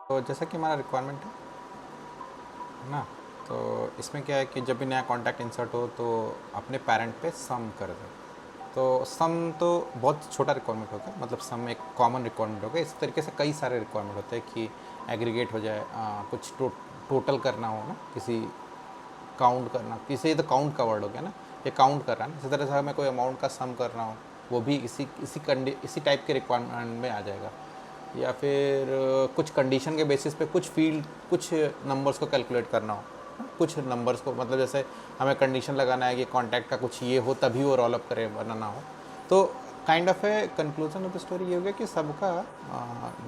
तो जैसा कि हमारा रिक्वायरमेंट है ना, तो इसमें क्या है कि जब भी नया कॉन्टैक्ट इंसर्ट हो तो अपने पेरेंट पे सम कर दे। तो सम तो बहुत छोटा रिक्वायरमेंट होता है, मतलब सम एक कॉमन रिक्वायरमेंट होगा। इस तरीके से कई सारे रिक्वायरमेंट होते हैं कि एग्रीगेट हो जाए, कुछ टोटल करना हो ना, किसी काउंट करना, किसी तो काउंट का वर्ड हो गया ना, ये काउंट कर रहा है ना, इसी तरह से हमें कोई अमाउंट का सम करना हो, वो भी इसी टाइप के रिक्वायरमेंट में आ जाएगा। या फिर कुछ कंडीशन के बेसिस पे कुछ फील्ड, कुछ नंबर्स को कैलकुलेट करना हो, कुछ नंबर्स को, मतलब जैसे हमें कंडीशन लगाना है कि कॉन्टैक्ट का कुछ ये हो तभी वो रोल अप करे, वरना ना हो। तो काइंड ऑफ है कंक्लूजन ऑफ द स्टोरी ये हो गया कि सबका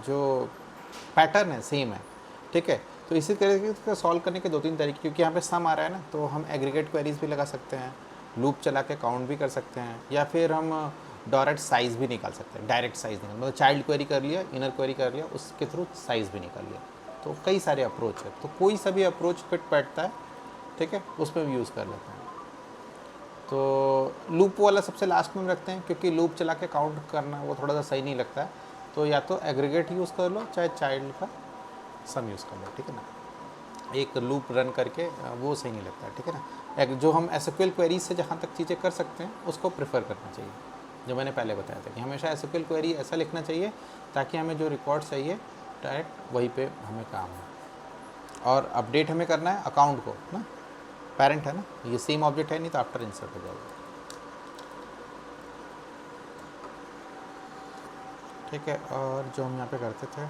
जो पैटर्न है सेम है। ठीक है, तो इसी तरीके से सॉल्व करने के दो तीन तरीके, क्योंकि यहाँ पे सम आ रहा है ना, तो हम एग्रीगेट क्वेरीज भी लगा सकते हैं, लूप चला के काउंट भी कर सकते हैं, या फिर हम डायरेक्ट साइज़ भी निकाल सकते हैं। डायरेक्ट साइज़ निकाल, मतलब चाइल्ड क्वेरी कर लिया, इनर क्वेरी कर लिया, उसके थ्रू साइज़ भी निकाल लिया। तो कई सारे अप्रोच है, तो कोई सा भी अप्रोच फिट बैठता है, ठीक है, उसमें भी यूज़ कर लेते हैं। तो लूप वाला सबसे लास्ट में रखते हैं, क्योंकि लूप चला के काउंट करना वो थोड़ा सा सही नहीं लगता है। तो या तो एग्रीगेट यूज़ कर लो, चाहे चाइल्ड का सम यूज़ कर लो, ठीक है ना। एक लूप रन करके वो सही नहीं लगता है, ठीक है ना। एक जो हम एसक्यूएल क्वेरीज से जहाँ तक चीज़ें कर सकते हैं उसको प्रेफर करना चाहिए, जो मैंने पहले बताया था कि हमेशा एसक्यूएल क्वेरी ऐसा लिखना चाहिए ताकि हमें जो रिकॉर्ड चाहिए डायरेक्ट वहीं पे हमें काम हो। और अपडेट हमें करना है अकाउंट को ना, पेरेंट है ना, ये सेम ऑब्जेक्ट है, नहीं तो आफ्टर इंसर्ट हो जाएगा। ठीक है, और जो हम यहाँ पे करते थे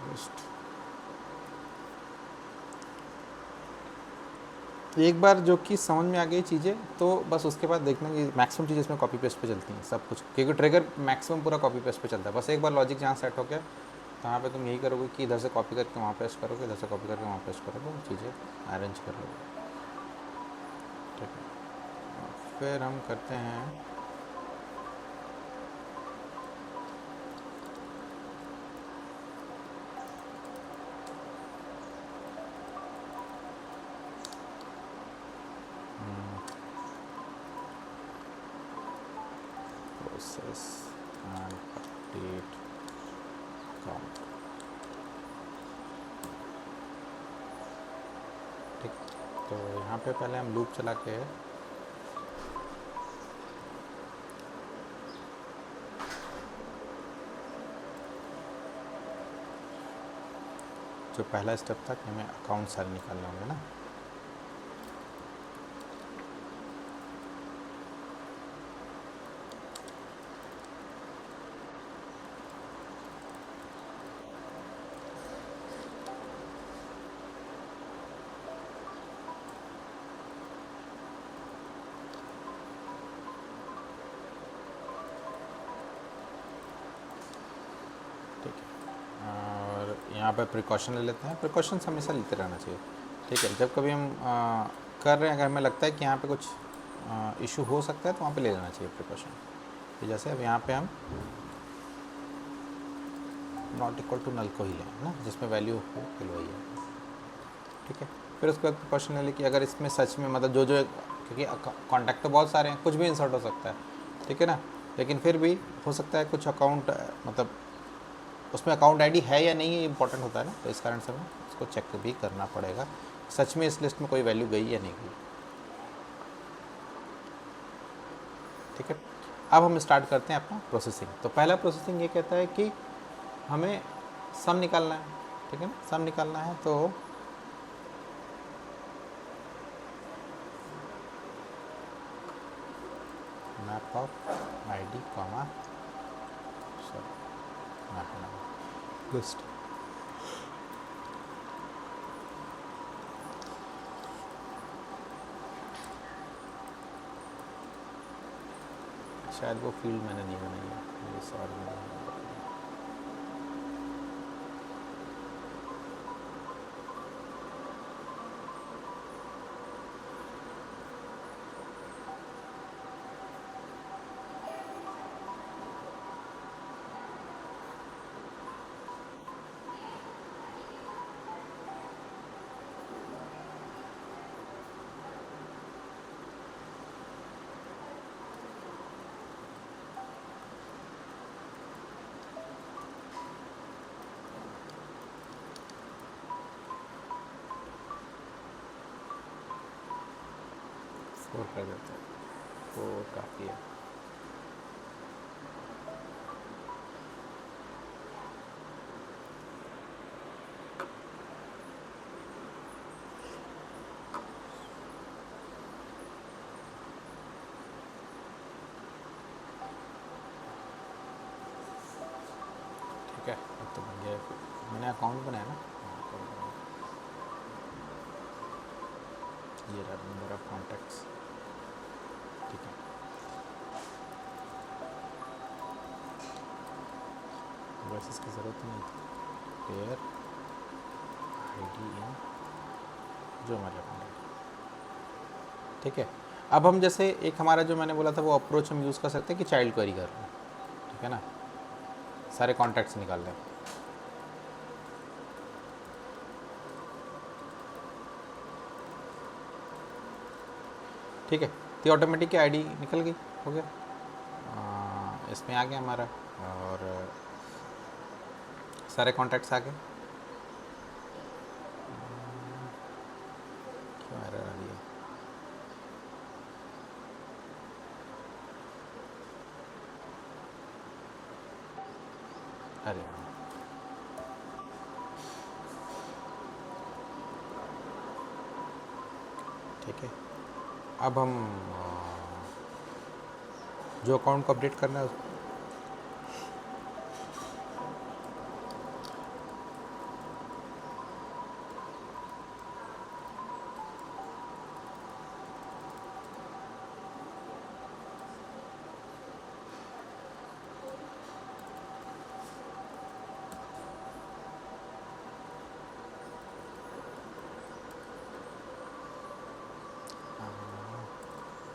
लिस्ट, एक बार जो कि समझ में आ गई चीज़ें, तो बस उसके बाद देखना कि मैक्सिमम चीज़ें इसमें कॉपी पेस्ट पे चलती हैं सब कुछ, क्योंकि ट्रिगर मैक्सिमम पूरा कॉपी पेस्ट पे चलता है। बस एक बार लॉजिक जहाँ सेट हो गया, तहाँ पे तुम यही करोगे कि इधर से कॉपी करके वहाँ पेस्ट करोगे, इधर से कॉपी करके वहाँ पेस्ट करोगे, चीज़ें अरेंज कर लोगे। ठीक है, फिर हम करते हैं प्रोसेस एंड अपडेट काउंट। ठीक, तो यहाँ पे पहले हम लूप चला के जो पहला स्टेप था कि हमें अकाउंट सारे निकालने होंगे ना, ठीक है। और यहाँ पे प्रिकॉशन ले लेते हैं, प्रिकॉशंस हमेशा लेते रहना चाहिए। ठीक है, जब कभी हम कर रहे हैं, अगर हमें लगता है कि यहाँ पे कुछ इशू हो सकता है तो वहाँ पे ले लेना चाहिए प्रिकॉशन। तो जैसे अब यहाँ पे हम नॉट इक्वल टू नल को ही लें ना, जिसमें वैल्यू हो फिल वही है। ठीक है, फिर उसके बाद प्रिकॉशन ले ली कि अगर इसमें सच में, मतलब जो जो, क्योंकि कॉन्टैक्ट तो बहुत सारे हैं, कुछ भी इंसर्ट हो सकता है, ठीक है ना, लेकिन फिर भी हो सकता है कुछ अकाउंट, मतलब उसमें अकाउंट आईडी है या नहीं है, इंपॉर्टेंट होता है ना, तो इस कारण से हमें उसको चेक भी करना पड़ेगा सच में इस लिस्ट में कोई वैल्यू गई या नहीं गई। ठीक है, अब हम स्टार्ट करते हैं अपना प्रोसेसिंग। तो पहला प्रोसेसिंग ये कहता है कि हमें सम निकालना है, ठीक है ना, सम निकालना है। तो map of ID comma map list, शायद वो फील्ड मैंने नहीं बनाई है, सॉरी। कर देते हैं, तो काफ़ी है। ठीक है, अब तो बन गया। मैंने अकाउंट बनाया ना, ये रहा नंबर ऑफ कॉन्टैक्ट्स। ठीक है, वैसे इसकी ज़रूरत नहीं थी। पेयर आईडी इन जो हमारे अकाउंट है। ठीक है, अब हम जैसे एक हमारा जो मैंने बोला था वो अप्रोच हम यूज़ कर सकते हैं कि चाइल्ड क्वेरी कर रहे हैं। ठीक है ना, सारे कॉन्टैक्ट्स निकाल लें। ठीक है, तो ऑटोमेटिक आईडी निकल गई, हो गया। इसमें आ गया हमारा, और सारे कॉन्टैक्ट्स आ गए। क्यों एरर आ रही है? अरे ठीक है, अब हम जो अकाउंट को अपडेट करना है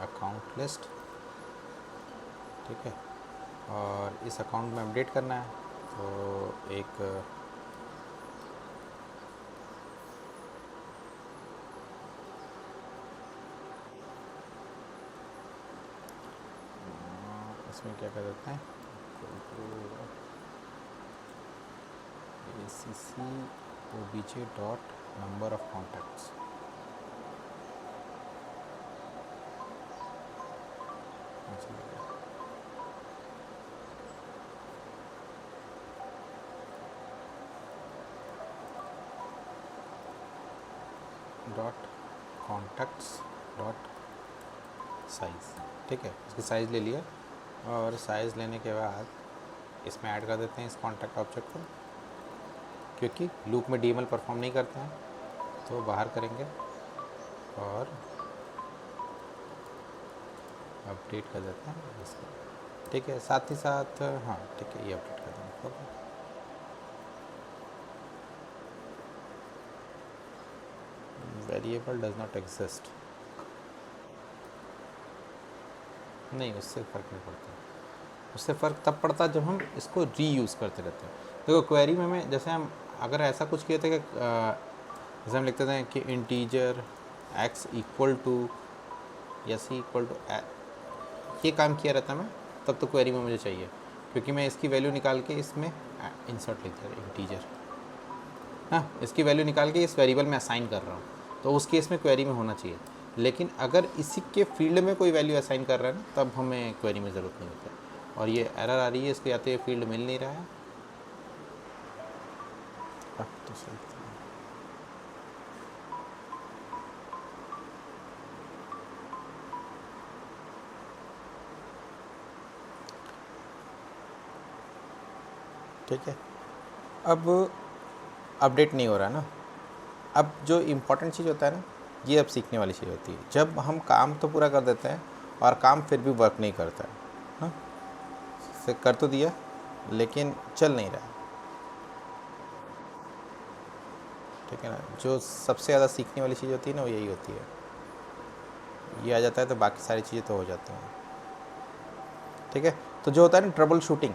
अकाउंट लिस्ट। ठीक है, और इस अकाउंट में अपडेट करना है, तो एक इसमें क्या कर देते हैं, ACC OBJ dot number of contacts. Dot contacts dot size. ठीक है, इसकी साइज़ ले लिया, और साइज़ लेने के बाद इसमें ऐड कर देते हैं इस कॉन्टैक्ट ऑब्जेक्ट को, क्योंकि लूप में DML परफॉर्म नहीं करते हैं, तो बाहर करेंगे और अपडेट कर देते हैं इसको। ठीक है, साथ ही साथ हाँ ठीक है, ये अपडेट कर देंगे। Okay, variable does not exist, नहीं उससे फ़र्क नहीं पड़ता। उससे फ़र्क तब पड़ता जब हम इसको रीयूज़ करते रहते हैं। देखो क्वेरी में हमें जैसे हम अगर ऐसा कुछ किया था कि जैसे हम लिखते थे कि इंटीजर x इक्वल टू या c इक्वल टू, ये काम किया रहता मैं, तब तो क्वेरी में मुझे चाहिए, क्योंकि मैं इसकी वैल्यू निकाल के इसमें इंसर्ट लिख दिया इंटीजर, हाँ इसकी वैल्यू निकाल के इस वेरिएबल में असाइन कर रहा हूँ, तो उस केस में क्वेरी में होना चाहिए। लेकिन अगर इसी के फील्ड में कोई वैल्यू असाइन कर रहा है ना, तब हमें क्वेरी में ज़रूरत नहीं होती है। और ये एरर आ रही है, इसको या तो ये फील्ड मिल नहीं रहा है, तो सही ठीक है। अब अपडेट नहीं हो रहा ना, अब जो इम्पोर्टेंट चीज़ होता है ना, ये अब सीखने वाली चीज़ होती है, जब हम काम तो पूरा कर देते हैं और काम फिर भी वर्क नहीं करता है, हाँ से कर तो दिया लेकिन चल नहीं रहा है। ठीक है ना, जो सबसे ज़्यादा सीखने वाली चीज़ होती है ना, वो यही होती है। ये आ जाता है तो बाकी सारी चीज़ें तो हो जाती हैं। ठीक है, तो जो होता है ना ट्रबल शूटिंग,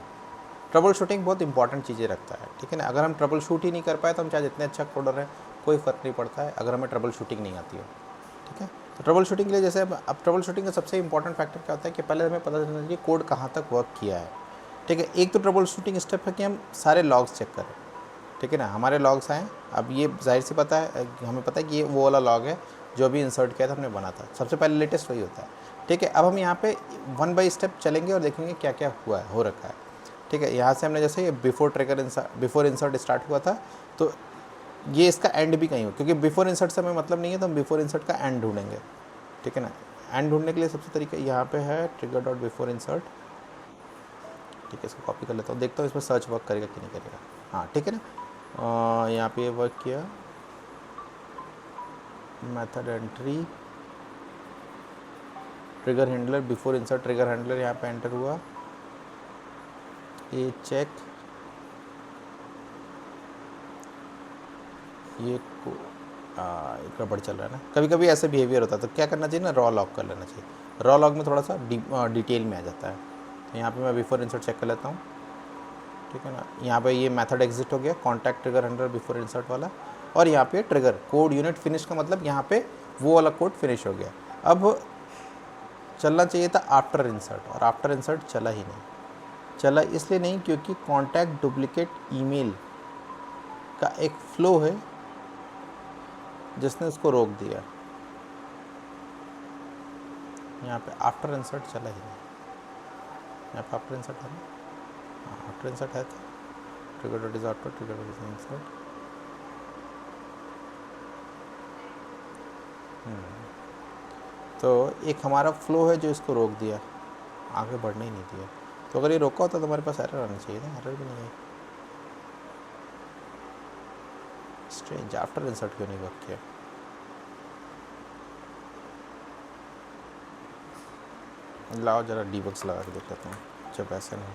ट्रबल शूटिंग बहुत इंपॉर्टेंट चीज़ें रखता है। ठीक है ना, अगर हम ट्रबल शूट ही नहीं कर पाए तो हम चाहे जितने अच्छा कोडर हैं, कोई फ़र्क नहीं पड़ता है अगर हमें ट्रबल शूटिंग नहीं आती है। ठीक है, तो ट्रबल शूटिंग के लिए जैसे अब ट्रबल शूटिंग का सबसे इंपॉर्टेंट फैक्टर क्या होता है कि पहले हमें पता चलना चाहिए कोड कहाँ तक वर्क किया है। ठीक है, एक तो ट्रबल शूटिंग स्टेप है कि हम सारे लॉग्स चेक करें। ठीक है ना, हमारे लॉग्स आएँ, अब ये जाहिर सी पता है, हमें पता है कि ये वो वाला लॉग है जो अभी इंसर्ट किया था हमने बना था, सबसे पहले लेटेस्ट वही होता है। ठीक है, अब हम यहाँ पे वन बाई स्टेप चलेंगे और देखेंगे क्या क्या हुआ है, हो रखा है। ठीक है, यहाँ से हमने जैसे ये बिफोर इंसर्ट स्टार्ट हुआ था, तो ये इसका एंड भी कहीं हो, क्योंकि बिफोर इंसर्ट से हमें मतलब नहीं है, तो हम बिफोर इंसर्ट का एंड ढूंढेंगे। ठीक है ना, एंड ढूंढने के लिए सबसे तरीका यहाँ पे है ट्रिगर डॉट बिफोर इंसर्ट। ठीक है, इसको कॉपी कर लेता हूँ, देखता हूँ इसमें सर्च वर्क करेगा कि नहीं करेगा। हाँ ठीक है ना, यहाँ पे वर्क किया, method entry, trigger handler before insert, trigger handler यहाँ पे एंटर हुआ, ये चेक, ये गड़बड़ चल रहा है ना, कभी कभी ऐसे बिहेवियर होता है, तो क्या करना चाहिए ना, रॉ लॉग कर लेना चाहिए। रॉ लॉग में थोड़ा सा डिटेल में आ जाता है। तो यहाँ पे मैं बिफोर इंसर्ट चेक कर लेता हूँ। ठीक है ना, यहाँ पे ये मेथड एग्जिट हो गया, contact trigger handler before insert वाला, और यहाँ पे ट्रिगर कोड यूनिट फिनिश का मतलब यहाँ पे वो वाला कोड फिनिश हो गया। अब चलना चाहिए था आफ्टर इंसर्ट, और आफ्टर इंसर्ट चला ही नहीं। चला इसलिए नहीं क्योंकि कॉन्टैक्ट डुप्लीकेट ईमेल का एक फ्लो है जिसने उसको रोक दिया। यहाँ पे आफ्टर इंसर्ट चला ही नहीं, यहाँ पे आफ्टर इंसर्ट है ना, हाँ आफ्टर इंसर्ट है, तो trigger dot is after, trigger dot is insert. तो एक हमारा फ्लो है जो इसको रोक दिया, आगे बढ़ने ही नहीं दिया। तो अगर ये रोका होता तो हमारे पास एरर आनी चाहिए था, एरर भी नहीं आई। स्ट्रेंज, आफ्टर इंसर्ट क्यों नहीं वर्क किया। लाओ जरा डीबग्स लगा के देख लेते हैं, जब ऐसे नहीं।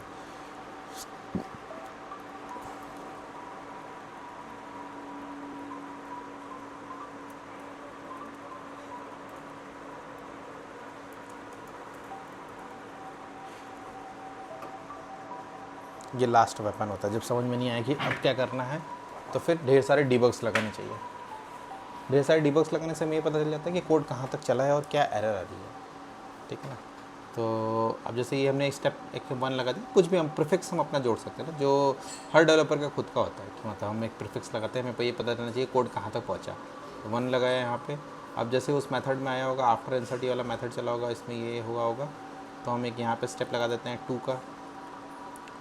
ये लास्ट वेपन होता है, जब समझ में नहीं आए कि अब क्या करना है, तो फिर ढेर सारे डीबग्स लगाने चाहिए। ढेर सारे डीबग्स लगाने से हमें ये पता चल जाता है कि कोड कहाँ तक चला है और क्या एरर आ रही है। ठीक है ना, तो अब जैसे ये हमने स्टेप 1 लगा दिया, कुछ भी हम प्रीफिक्स हम अपना जोड़ सकते हैं ना, जो हर डेवलपर का खुद का होता है, कि मतलब हम एक प्रीफिक्स लगाते हैं, हमें ये पता चलना चाहिए कोड कहाँ तक पहुँचा। तो 1 लगाया यहाँ पे। अब जैसे उस मेथड में आया होगा, आफ्टर इंसर्ट वाला मेथड चला होगा, इसमें ये हुआ होगा, तो हम एक यहाँ पे स्टेप लगा देते हैं 2 का,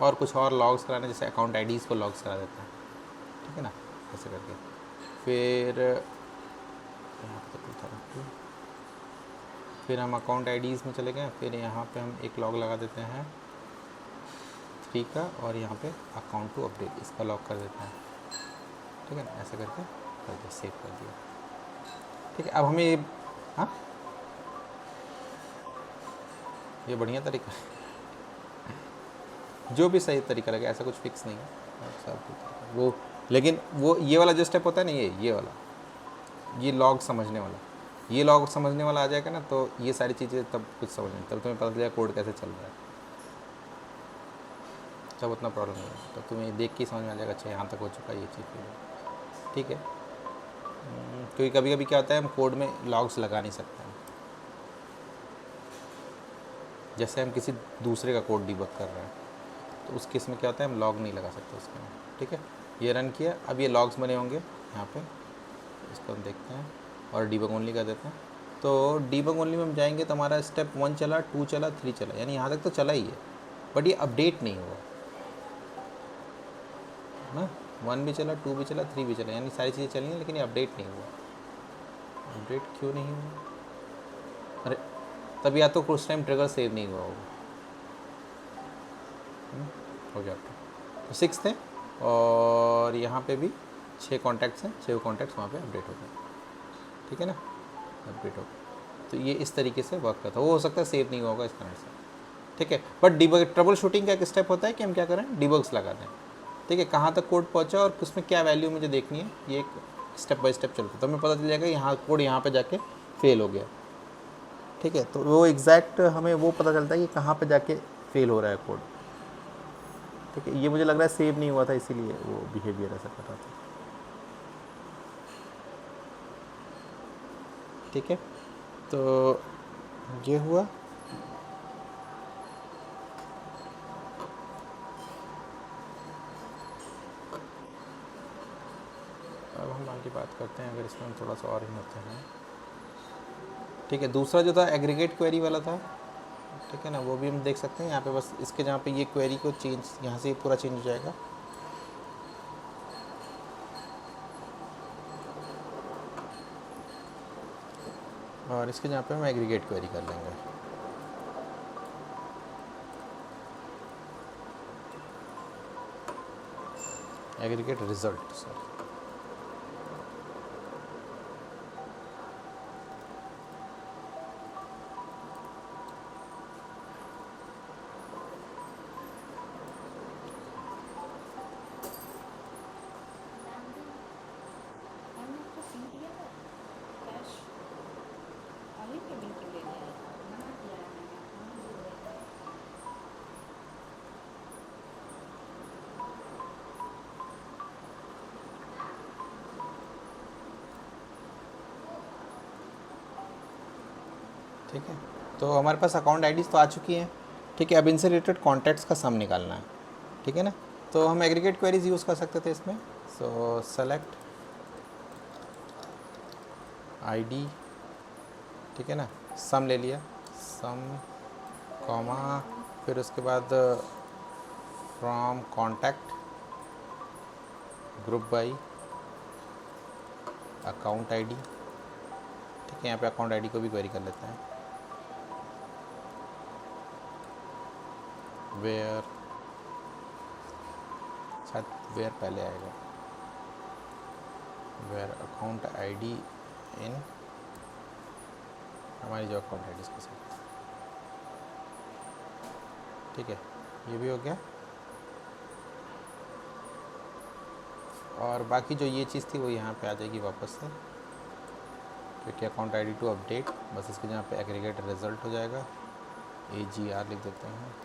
और कुछ और लॉग्स कराने, जैसे अकाउंट आईडीज़ को लॉग्स करा देते हैं। ठीक है ना, ऐसे करके फिर यहाँ पे फिर हम अकाउंट आईडीज़ में चले गए, फिर यहाँ पे हम एक लॉग लगा देते हैं 3 का, और यहाँ पे अकाउंट टू अपडेट इसका लॉग कर देते हैं। ठीक है ना, ऐसे करके कर दिया, सेव कर दिया। ठीक है, अब हमें, हाँ ये बढ़िया तरीका है, जो भी सही तरीका लगे, ऐसा कुछ फिक्स नहीं है सब वो। लेकिन वो ये वाला जो स्टेप होता है ना, ये वाला, ये लॉग समझने वाला, ये लॉग समझने वाला आ जाएगा ना, तो ये सारी चीज़ें तब कुछ समझ नहीं, तब तुम्हें पता चल जाएगा कोड कैसे चल रहा है, तब उतना प्रॉब्लम नहीं है, तो तुम्हें देख के समझ में आ जाएगा, अच्छा यहाँ तक हो चुका है ये चीज़। ठीक है, क्योंकि कभी कभी क्या होता है, हम कोड में लॉग्स लगा नहीं सकते हैं। जैसे हम किसी दूसरे का कोड डिबग कर रहे हैं, तो उस केस में क्या होता है, हम लॉग नहीं लगा सकते उसमें। ठीक है, ये रन किया, अब ये लॉग्स बने होंगे यहाँ पे, इसको हम देखते हैं और डीबग ओनली कर देते हैं। तो डीबग ओनली में हम जाएंगे, तो हमारा स्टेप 1 चला, 2 चला, 3 चला, यानी यहाँ तक तो चला ही है, बट ये अपडेट नहीं हुआ ना। 1 भी चला, 2 भी चला, 3 भी चला, यानी सारी चीज़ें चली हैं, लेकिन ये अपडेट नहीं हुआ। अपडेट क्यों नहीं हुआ? अरे तब या तो कुछ टाइम ट्रिगर सेव नहीं हुआ होगा, हो गया। तो 6 थे, और यहाँ पे भी 6 कॉन्टैक्ट्स हैं, 6 कॉन्टैक्ट्स वहाँ पे अपडेट हो गए। ठीक है ना, अपडेट हो गए। तो ये इस तरीके से वर्क करता है, वो हो सकता है सेव नहीं होगा इस कारण से। ठीक है, बट डीबग ट्रबल शूटिंग का एक स्टेप होता है कि हम क्या करें, डीबग्स लगा दें। ठीक है, कहाँ तक कोड पहुँचा और उसमें क्या वैल्यू मुझे देखनी है, ये एक स्टेप बाय स्टेप चलता है, तो हमें पता चल जाएगा यहाँ कोड यहाँ पे जाके फेल हो गया। ठीक है, तो वो एग्जैक्ट हमें वो पता चलता है कि कहाँ पे जाके फेल हो रहा है कोड। ठीक है, ये मुझे लग रहा है सेव नहीं हुआ था, इसीलिए वो बिहेवियर ऐसा कर रहा था। ठीक है, तो ये हुआ। अब हम आगे बात करते हैं, अगर इसमें हम थोड़ा सा और हिम्मत हैं। ठीक है। दूसरा जो था एग्रीगेट क्वेरी वाला था, ठीक है ना, वो भी हम देख सकते हैं यहाँ पे। बस इसके जहाँ पे ये क्वेरी को चेंज, यहाँ से पूरा चेंज हो जाएगा। और इसके जहाँ पे हम एग्रीगेट क्वेरी कर लेंगे। Aggregate result, sorry. ठीक है, तो हमारे पास अकाउंट आईडीज़ तो आ चुकी हैं। ठीक है, अब इनसे रिलेटेड कॉन्टैक्ट्स का सम निकालना है। ठीक है ना, तो हम एग्रीगेट क्वेरीज यूज़ कर सकते थे इसमें। सो सेलेक्ट आईडी, ठीक है ना, सम ले लिया, सम कॉमा, फिर उसके बाद from contact group by account ID. ठीक है, यहाँ पे अकाउंट आईडी को भी क्वेरी कर लेते हैं। वेयर, शायद वेयर पहले आएगा, वेयर अकाउंट आईडी इन हमारी जो अकाउंट आईडी इसके साथ। ठीक है, ये भी हो गया। और बाकी जो ये चीज़ थी वो यहाँ पे आ जाएगी वापस से, क्योंकि अकाउंट आईडी टू अपडेट, बस इसके जहाँ पे एग्रीगेट रिजल्ट हो जाएगा, AGR लिख देते हैं।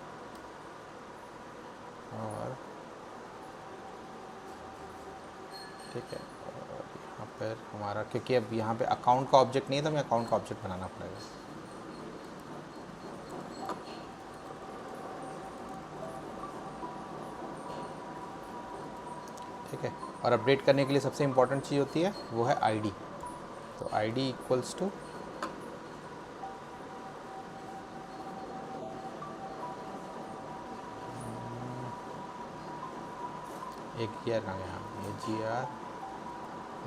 और ठीक है, और यहाँ पर हमारा, क्योंकि अब यहाँ पे अकाउंट का ऑब्जेक्ट नहीं है तो हमें अकाउंट का ऑब्जेक्ट बनाना पड़ेगा। ठीक है, और अपडेट करने के लिए सबसे इम्पोर्टेंट चीज़ होती है वो है आईडी। तो आईडी इक्वल्स टू AGR कहाँ गया, AGR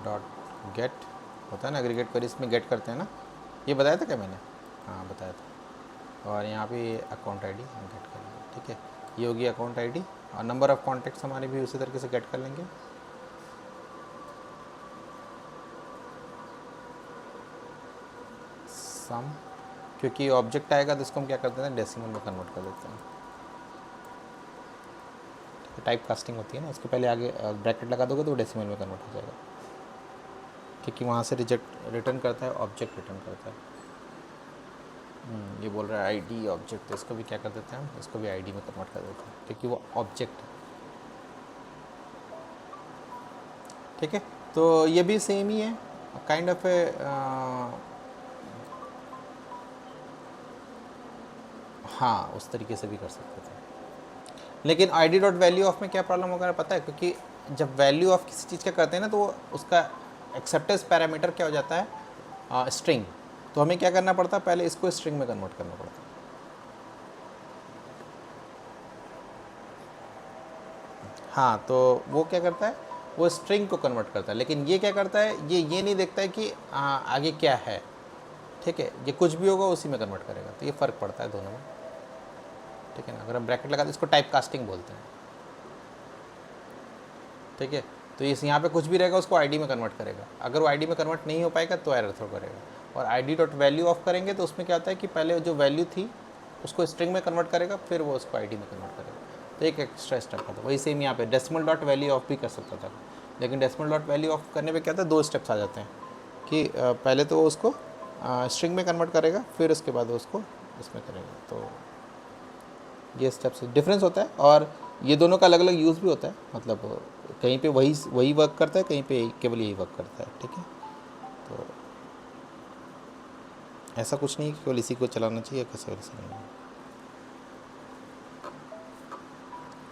डॉट गेट होता है ना, एग्रीगेट क्वेरी इसमें गेट करते हैं ना, ये बताया था क्या मैंने? हाँ बताया था। और यहाँ पे अकाउंट आईडी हम गेट कर लेंगे। ठीक है, ये होगी अकाउंट आईडी, और नंबर ऑफ़ कॉन्टैक्ट्स हमारे भी उसी तरीके से गेट कर लेंगे। सम, क्योंकि ऑब्जेक्ट आएगा तो इसको हम क्या कर देते हैं, डेसिमल में कन्वर्ट कर देते हैं। टाइप कास्टिंग होती है ना, इसके पहले आगे ब्रैकेट लगा दोगे तो डेसिमल में कन्वर्ट हो जाएगा, क्योंकि वहाँ से रिटर्न करता है, ऑब्जेक्ट रिटर्न करता है। ये बोल रहा है आईडी ऑब्जेक्ट, तो इसको भी क्या कर देते हैं हम, इसको भी आईडी में कन्वर्ट कर देते हैं, क्योंकि वो ऑब्जेक्ट है। ठीक है, तो ये भी सेम ही है, काइंड ऑफ ए हाँ, उस तरीके से भी कर सकते थे। लेकिन आईडी डॉट वैल्यू ऑफ में क्या प्रॉब्लम होगा पता है, क्योंकि जब वैल्यू ऑफ किसी चीज़ का करते हैं ना तो उसका एक्सेप्टेंस पैरामीटर क्या हो जाता है, स्ट्रिंग। तो हमें क्या करना पड़ता है, पहले इसको स्ट्रिंग में कन्वर्ट करना पड़ता है। हाँ, तो वो क्या करता है, वो स्ट्रिंग को कन्वर्ट करता है, लेकिन ये क्या करता है, ये नहीं देखता है कि आगे क्या है। ठीक है, ये कुछ भी होगा उसी में कन्वर्ट करेगा, तो ये फ़र्क पड़ता है दोनों में। ठीक है ना, अगर हम ब्रैकेट लगा तो इसको टाइप कास्टिंग बोलते हैं। ठीक है, तो इस यहाँ पे कुछ भी रहेगा उसको आईडी में कन्वर्ट करेगा, अगर वो आईडी में कन्वर्ट नहीं हो पाएगा तो एरर थ्रो करेगा। और आईडी डॉट वैल्यू ऑफ करेंगे तो उसमें क्या होता है कि पहले जो वैल्यू थी उसको स्ट्रिंग में कन्वर्ट करेगा, फिर वो उसको आईडी में कन्वर्ट करेगा, तो एक एक्स्ट्रा स्टेप था। वही सेम यहाँ पे डेसिमल डॉट वैल्यू ऑफ भी कर सकता था, लेकिन डेसिमल डॉट वैल्यू ऑफ करने पे क्या था, 2 स्टेप्स आ जाते हैं कि पहले तो वो उसको स्ट्रिंग में कन्वर्ट करेगा, फिर उसके बाद उसको इसमें करेगा। तो ये स्टेप्स डिफरेंस होता है, और ये दोनों का अलग अलग यूज़ भी होता है, मतलब कहीं पे वही वर्क करता है, कहीं पे केवल यही वर्क करता है। ठीक है, तो ऐसा कुछ नहीं कि केवल इसी को चलाना चाहिए, कैसे वैसे नहीं।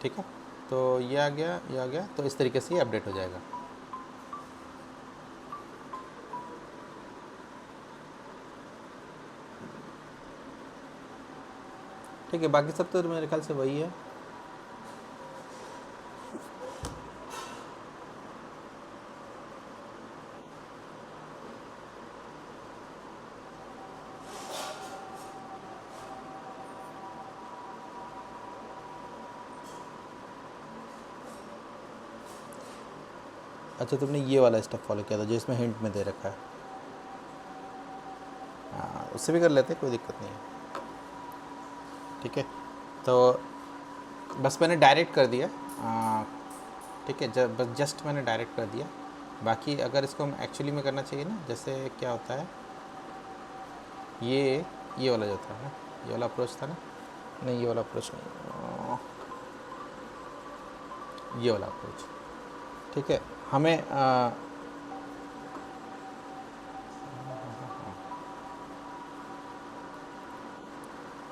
ठीक है, तो ये आ गया, तो इस तरीके से ये अपडेट हो जाएगा। ठीक है, बाकी सब तो मेरे ख्याल से वही है। अच्छा, तुमने ये वाला स्टेप फॉलो किया था जो इसमें हिंट में दे रखा है। हाँ, उससे भी कर लेते, कोई दिक्कत नहीं है। ठीक है, तो बस मैंने डायरेक्ट कर दिया। ठीक है, जब बस जस्ट मैंने डायरेक्ट कर दिया। बाकी अगर इसको हम एक्चुअली में करना चाहिए ना, जैसे क्या होता है, ये वाला जो था ना, ये वाला अप्रोच था ना, नहीं ये वाला अप्रोच नहीं, ये वाला अप्रोच। ठीक है, हमें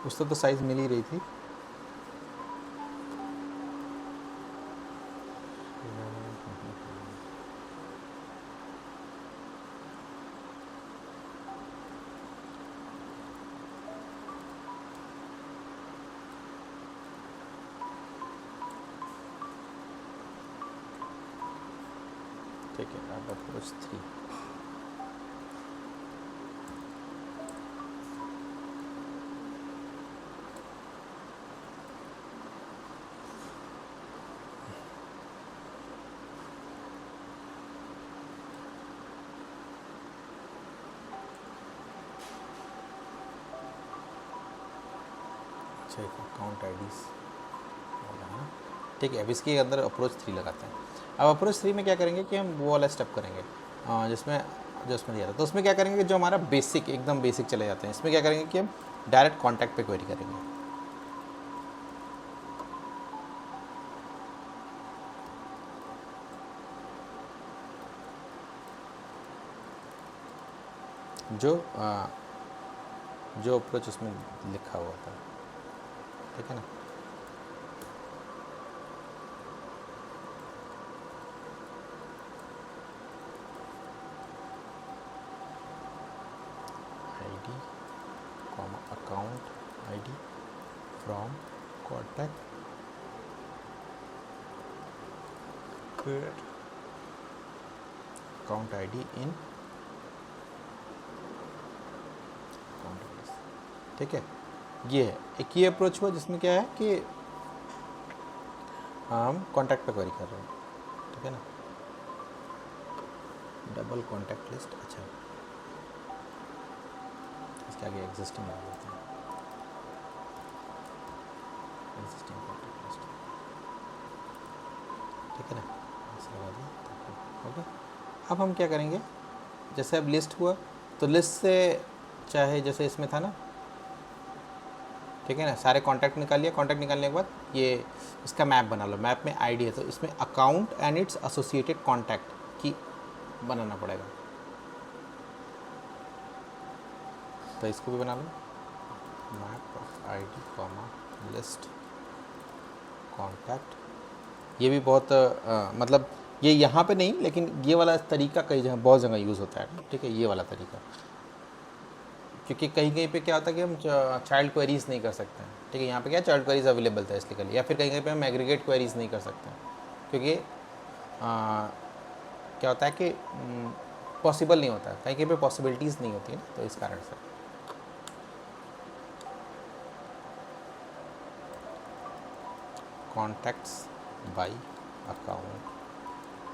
उससे तो साइज़ मिल ही रही थी। ठीक है, अब अप्रोच 3। अच्छा, एक अकाउंट आईडीज वाला है ना। ठीक है, अब इसके अंदर अप्रोच 3 लगाते हैं। अब अप्रोच 3 में क्या करेंगे कि हम वो वाला स्टेप करेंगे जिसमें जो उसमें दिया था। तो उसमें क्या करेंगे कि जो हमारा बेसिक एकदम बेसिक चले जाते हैं, इसमें क्या करेंगे कि हम डायरेक्ट कॉन्टैक्ट पे क्वेरी करेंगे। जो अप्रोच उसमें लिखा हुआ था, ठीक है ना। ID comma account ID from contact account ID in account. ठीक है, ये है एक ये अप्रोच हुआ जिसमें क्या है कि हम कॉन्टैक्ट पे क्वेरी कर रहे हैं। ठीक है ना, डबल कॉन्टैक्ट लिस्ट। अच्छा, इसके आगे एग्जिस्टिंग लगा देते हैं, एग्जिस्टिंग कॉन्टैक्ट लिस्ट। ठीक है ना, ऐसे लगा दिया। ओके, अब हम क्या करेंगे, जैसे अब लिस्ट हुआ तो लिस्ट से चाहे जैसे इसमें था ना, ठीक है ना, सारे कॉन्टैक्ट निकाल लिया। कॉन्टैक्ट निकालने के बाद ये इसका मैप बना लो। मैप में आईडी है तो इसमें account and its associated contact की बनाना पड़ेगा। तो इसको भी बना लो, map of ID comma list contact. ये भी बहुत मतलब ये यहाँ पे नहीं, लेकिन ये वाला तरीका कई जगह बहुत जगह यूज़ होता है। ठीक है, ये वाला तरीका, क्योंकि कहीं कहीं पे क्या होता है कि हम चाइल्ड क्वेरीज नहीं कर सकते हैं। ठीक है, यहाँ पे क्या चाइल्ड क्वेरीज अवेलेबल था इसलिए कर लिया, या फिर कहीं कहीं पे हम एग्रीगेट क्वेरीज नहीं कर सकते हैं, क्योंकि क्या होता है कि पॉसिबल नहीं होता है, कहीं कहीं पे पॉसिबिलिटीज़ नहीं होती है ना, तो इस कारण से। Contacts by account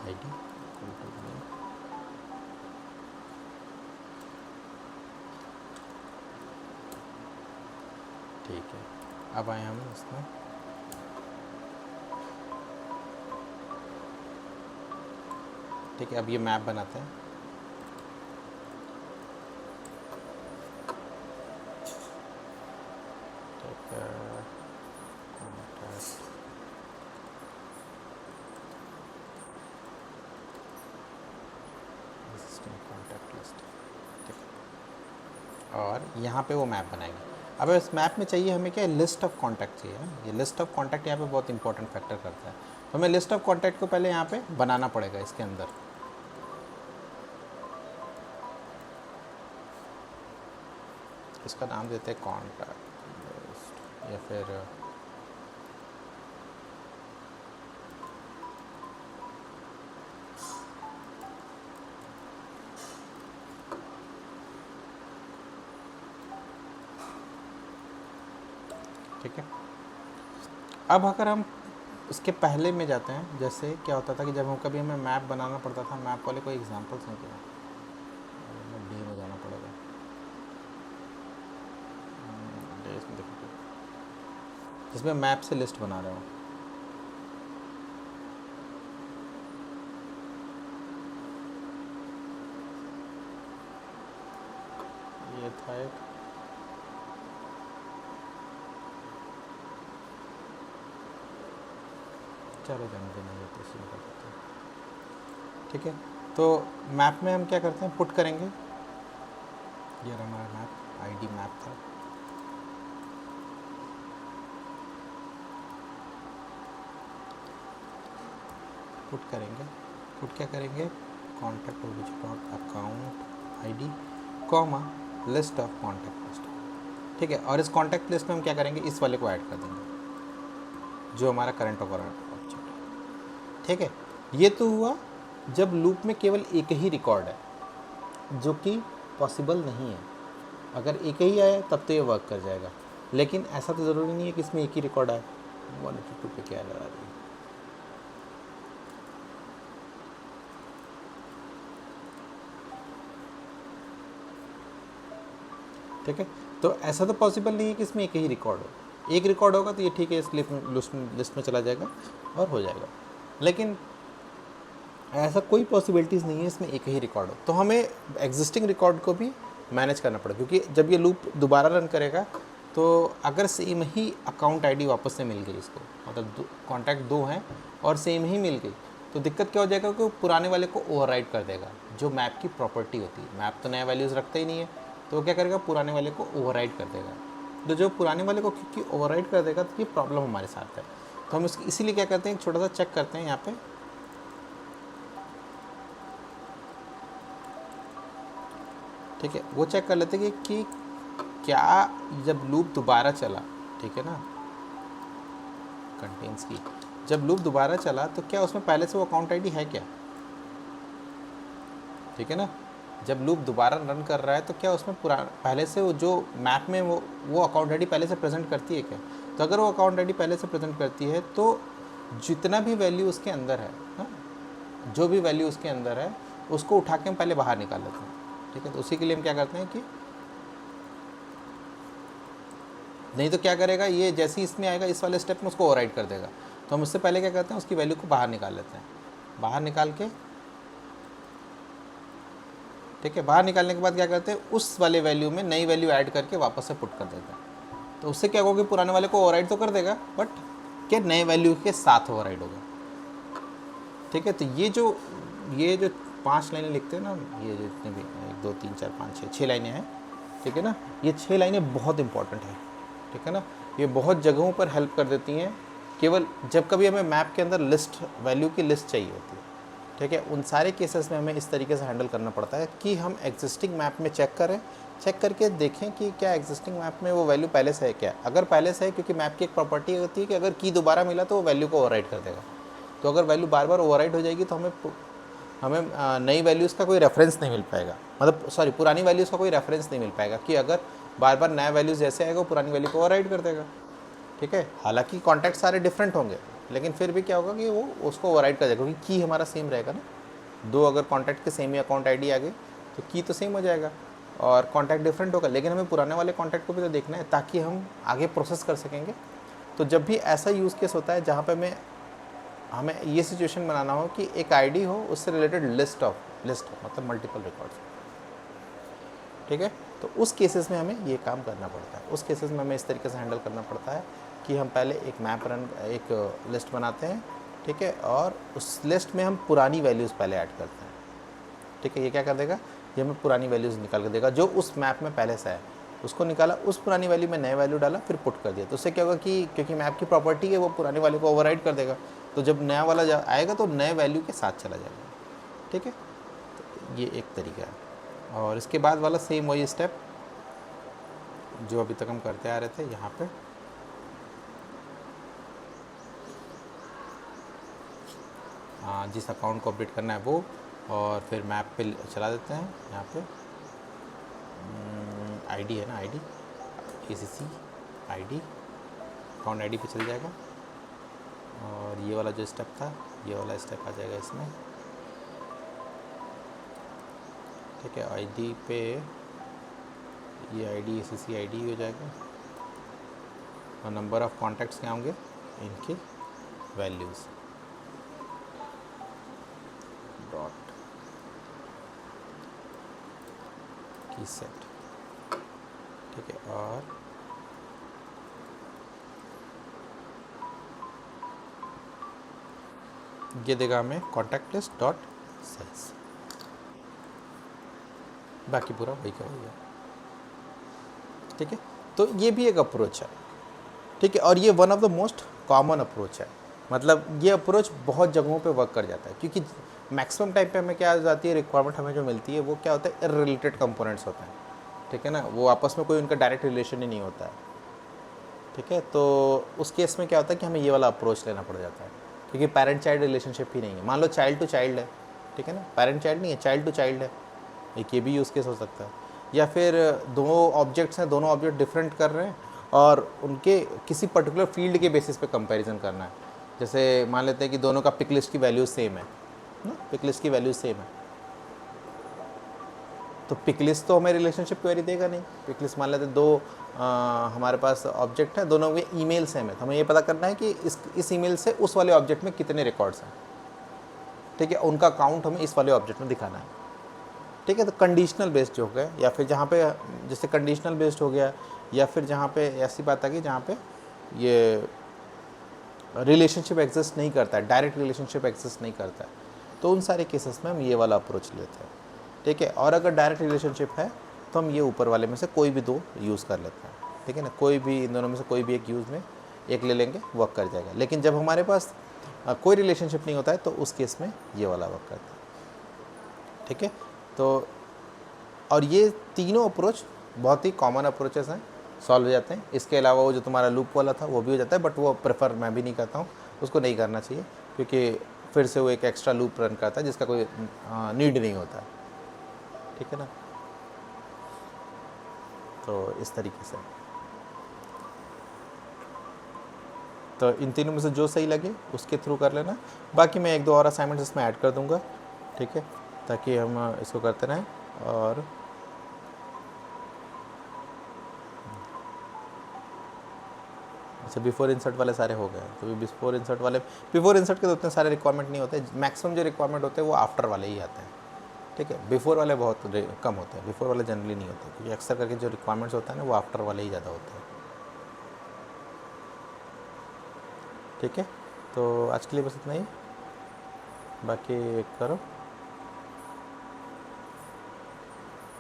ID equal to name. ठीक है, अब आए हम इसमें। ठीक है, अब ये मैप बनाते हैं। ठीक है, कॉन्टैक्ट एग्जिस्टिंग कॉन्टैक्ट लिस्ट। ठीक है, और यहाँ पे वो मैप बनाएंगे। अब इस मैप में चाहिए हमें क्या, लिस्ट ऑफ कॉन्टैक्ट चाहिए ना। ये लिस्ट ऑफ कॉन्टैक्ट यहाँ पे बहुत इंपॉर्टेंट फैक्टर करता है। तो हमें लिस्ट ऑफ कॉन्टैक्ट को पहले यहाँ पे बनाना पड़ेगा इसके अंदर। इसका नाम देते हैं कॉन्टैक्ट लिस्ट। या फिर ठीक है। अब अगर हम इसके पहले में जाते हैं, जैसे क्या होता था कि जब हम कभी हमें मैप बनाना पड़ता था, मैप वाले कोई एग्जांपल्स नहीं किया, डी में जाना पड़ेगा, इसमें देखो जिसमें मैप से लिस्ट बना रहे हो, ये था एक, चलो जाने देना, ये तो इसी में कर देते हैं। ठीक है, तो मैप में हम क्या करते हैं, पुट करेंगे, ये हमारा मैप आईडी मैप था, पुट करेंगे, पुट क्या करेंगे, contact dot account ID comma list of contact list. ठीक है, और इस कॉन्टैक्ट लिस्ट में हम क्या करेंगे, इस वाले को ऐड कर देंगे जो हमारा करंट ऑब्जेक्ट है। ठीक है, ये तो हुआ जब लूप में केवल एक ही रिकॉर्ड है, जो कि पॉसिबल नहीं है। अगर एक ही आया तब तो ये वर्क कर जाएगा, लेकिन ऐसा तो ज़रूरी नहीं है कि इसमें एक ही रिकॉर्ड आए। 182 पे क्या लगा रही है, ठीक है, तो ऐसा तो पॉसिबल नहीं है कि इसमें एक ही रिकॉर्ड हो। एक रिकॉर्ड होगा तो ये ठीक है, इस लिस्ट में चला जाएगा और हो जाएगा, लेकिन ऐसा कोई पॉसिबिलिटीज़ नहीं है इसमें एक ही रिकॉर्ड हो। तो हमें एग्जिस्टिंग रिकॉर्ड को भी मैनेज करना पड़ेगा, क्योंकि जब ये लूप दोबारा रन करेगा तो अगर सेम ही अकाउंट आईडी वापस से मिल गई इसको, मतलब कॉन्टैक्ट दो हैं और सेम ही मिल गई, तो दिक्कत क्या हो जाएगा कि वो पुराने वाले को ओवरराइड कर देगा, जो मैप की प्रॉपर्टी होती है। मैप तो नया वैल्यूज़ रखता ही नहीं है, तो वो क्या करेगा, पुराने वाले को ओवरराइड कर देगा। तो जो पुराने वाले को क्योंकि ओवरराइड कर देगा, तो ये प्रॉब्लम हमारे साथ है। तो हम इसीलिए क्या करते हैं, एक छोटा सा चेक करते हैं यहाँ पे, ठीक है, वो चेक कर लेते हैं कि क्या जब लूप दोबारा चला, ठीक है ना, कंटेन्स की, जब लूप दोबारा चला तो क्या उसमें पहले से वो अकाउंट आईडी है क्या, ठीक है ना। जब लूप दोबारा रन कर रहा है तो क्या उसमें पहले से वो जो मैप में वो अकाउंट आईडी पहले से प्रेजेंट करती है क्या। तो अगर वो अकाउंट आईडी पहले से प्रेजेंट करती है तो जितना भी वैल्यू उसके अंदर है ना, जो भी वैल्यू उसके अंदर है उसको उठा के हम पहले बाहर निकाल लेते हैं। ठीक है, तो उसी के लिए हम क्या करते हैं कि नहीं तो क्या करेगा, ये जैसे ही इसमें आएगा इस वाले स्टेप में उसको ओवरराइड कर देगा। तो हम उससे पहले क्या करते हैं, उसकी वैल्यू को बाहर निकाल लेते हैं, बाहर निकाल के, ठीक है, बाहर निकालने के बाद क्या करते हैं, उस वाले वैल्यू में नई वैल्यू ऐड करके वापस से पुट कर देते हैं। तो उससे क्या होगा कि पुराने वाले को ओवरराइड तो कर देगा, बट क्या नए वैल्यू के साथ ओवरराइड होगा। ठीक है, तो ये जो 5 लाइनें लिखते हैं ना, ये जो जितने भी 1 2 3 4 5 6 लाइनें हैं, ठीक है ना, ये 6 लाइनें बहुत इंपॉर्टेंट है, ठीक है ना। ये बहुत जगहों पर हेल्प कर देती हैं, केवल जब कभी हमें मैप के अंदर लिस्ट वैल्यू की लिस्ट चाहिए होती है, ठीक है, उन सारे केसेस में हमें इस तरीके से हैंडल करना पड़ता है कि हम एग्जिस्टिंग मैप में चेक करके देखें कि क्या एग्जिस्टिंग मैप में वो वैल्यू पहले से है क्या। अगर पहले से है, क्योंकि मैप की एक प्रॉपर्टी होती है कि अगर की दोबारा मिला तो वो वैल्यू को ओवरराइड कर देगा। तो अगर वैल्यू बार बार ओवरराइड हो जाएगी तो हमें नई वैल्यूज़ का कोई रेफरेंस नहीं मिल पाएगा, मतलब सॉरी पुरानी वैल्यूज़ का कोई रेफरेंस नहीं मिल पाएगा, कि अगर बार बार नया वैल्यूज़ जैसे आएगा वो पुरानी वैल्यू को ओवरराइड कर देगा। ठीक है, हालांकि कॉन्टैक्ट सारे डिफरेंट होंगे, लेकिन फिर भी क्या होगा कि वो उसको ओवरराइड कर देगा, क्योंकि की हमारा सेम रहेगा ना। दो अगर कॉन्टैक्ट के सेम ही अकाउंट आईडी आ गई तो की तो सेम हो जाएगा और कॉन्टैक्ट डिफरेंट होगा, लेकिन हमें पुराने वाले कॉन्टैक्ट को भी तो देखना है ताकि हम आगे प्रोसेस कर सकेंगे। तो जब भी ऐसा यूज़ केस होता है जहाँ पे हमें ये सिचुएशन बनाना हो कि एक आईडी हो, उससे रिलेटेड लिस्ट हो, मतलब मल्टीपल रिकॉर्ड्स, ठीक है, तो उस केसेस में हमें ये काम करना पड़ता है। उस केसेस में हमें इस तरीके से हैंडल करना पड़ता है कि हम पहले एक लिस्ट बनाते हैं, ठीक है, और उस लिस्ट में हम पुरानी वैल्यूज़ पहले ऐड करते हैं। ठीक है, ये क्या कर देगा, ये हमें पुरानी वैल्यूज़ निकाल कर देगा जो उस मैप में पहले से है, उसको निकाला, उस पुरानी वैल्यू में नए वैल्यू डाला, फिर पुट कर दिया। तो उससे क्या होगा कि क्योंकि मैप की प्रॉपर्टी है वो पुराने वाले को ओवरराइड कर देगा, तो जब नया वाला आएगा तो नए वैल्यू के साथ चला जाएगा। ठीक है, तो ये एक तरीका है। और इसके बाद वाला सेम वही स्टेप जो अभी तक हम करते आ रहे थे, यहाँ पे जिस अकाउंट को अपडेट करना है वो, और फिर मैप पे चला देते हैं। यहाँ पे आईडी है ना, ID ACC ID, account ID पे चल जाएगा। और ये वाला जो स्टेप था, ये वाला स्टेप आ जाएगा इसमें, ठीक है। आईडी पे ये आईडी ACC आईडी हो जाएगा, और नंबर ऑफ़ कॉन्टैक्ट्स क्या होंगे, इनकी वैल्यूज़ डॉट की सेट, ठीक है। और ये देगा हमें कॉन्टैक्ट लिस्ट डॉट साइज, बाकी पूरा वही का वही है, ठीक है। तो ये भी एक अप्रोच है, ठीक है। और ये one of the most common approach है, मतलब ये अप्रोच बहुत जगहों पे वर्क कर जाता है, क्योंकि मैक्सिमम टाइम पे हमें क्या आ जाती है, रिक्वायरमेंट हमें जो मिलती है वो क्या होता है, इररिलेटेड कंपोनेंट्स होते हैं, ठीक है ना। वो आपस में कोई उनका डायरेक्ट रिलेशन ही नहीं होता है, ठीक है। तो उस केस में क्या होता है कि हमें ये वाला अप्रोच लेना पड़ जाता है, क्योंकि पेरेंट चाइल्ड रिलेशनशिप ही नहीं है। मान लो चाइल्ड टू चाइल्ड है, ठीक है ना, पेरेंट चाइल्ड नहीं है, चाइल्ड टू चाइल्ड है, एक ये भी यूज़ केस हो सकता है। या फिर दो ऑब्जेक्ट्स हैं, दोनों ऑब्जेक्ट डिफरेंट कर रहे हैं और उनके किसी पर्टिकुलर फील्ड के बेसिस पे कंपैरिजन करना है। जैसे मान लेते हैं कि दोनों का पिक लिस्ट की वैल्यूज सेम है ना, पिक लिस्ट की वैल्यूज सेम है, तो पिक लिस्ट तो हमें रिलेशनशिप क्वेरी देगा नहीं। पिक लिस्ट मान लेते हैं दो हमारे पास ऑब्जेक्ट हैं, दोनों के ईमेल सेम है, तो हमें ये पता करना है कि इस ईमेल से उस वाले ऑब्जेक्ट में कितने रिकॉर्ड्स हैं, ठीक है। उनका काउंट हमें इस वाले ऑब्जेक्ट में दिखाना है, ठीक है। तो कंडीशनल बेस्ड हो गया, या फिर जहाँ पे जैसे कंडीशनल बेस्ड हो गया, या फिर जहाँ पे ऐसी बात आ गई जहाँ पे ये रिलेशनशिप एग्जिस्ट नहीं करता है, डायरेक्ट रिलेशनशिप एग्जिस्ट नहीं करता है, तो उन सारे केसेस में हम ये वाला अप्रोच लेते हैं, ठीक है। और अगर डायरेक्ट रिलेशनशिप है तो हम ये ऊपर वाले में से कोई भी दो यूज़ कर लेते हैं, ठीक है ना। कोई भी इन दोनों में से कोई भी एक यूज़ में एक ले लेंगे, वर्क कर जाएगा। लेकिन जब हमारे पास कोई रिलेशनशिप नहीं होता है तो उस केस में ये वाला वर्क करता है, ठीक है। तो और ये तीनों अप्रोच बहुत ही कॉमन अप्रोचेस हैं, सॉल्व हो जाते हैं। इसके अलावा वो जो तुम्हारा लूप वाला था वो भी हो जाता है, बट वो प्रेफर मैं भी नहीं करता हूँ, उसको नहीं करना चाहिए, क्योंकि फिर से वो एक एक्स्ट्रा लूप रन करता है जिसका कोई नीड नहीं होता है, ठीक है ना। तो इस तरीके से, तो इन तीनों में से जो सही लगे उसके थ्रू कर लेना। बाकी मैं एक दो और असाइनमेंट्स इसमें ऐड कर दूंगा, ठीक है, ताकि हम इसको करते रहें। और अच्छा, बिफोर इंसर्ट वाले सारे हो गए, तो बिफोर इंसर्ट वाले, बिफोर इंसर्ट के तो उतने सारे रिक्वायरमेंट नहीं होते, मैक्सिमम जो रिक्वायरमेंट होते हैं वो आफ्टर वाले ही आते हैं, ठीक है। बिफोर वाले बहुत कम होते हैं, बिफोर वाले जनरली नहीं होते, क्योंकि अक्सर करके जो रिक्वायरमेंट्स होता है ना वो आफ्टर वाले ही ज़्यादा होते हैं, ठीक है। तो आज के लिए बस इतना ही, बाकी करो।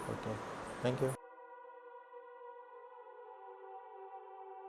Okay, thank you.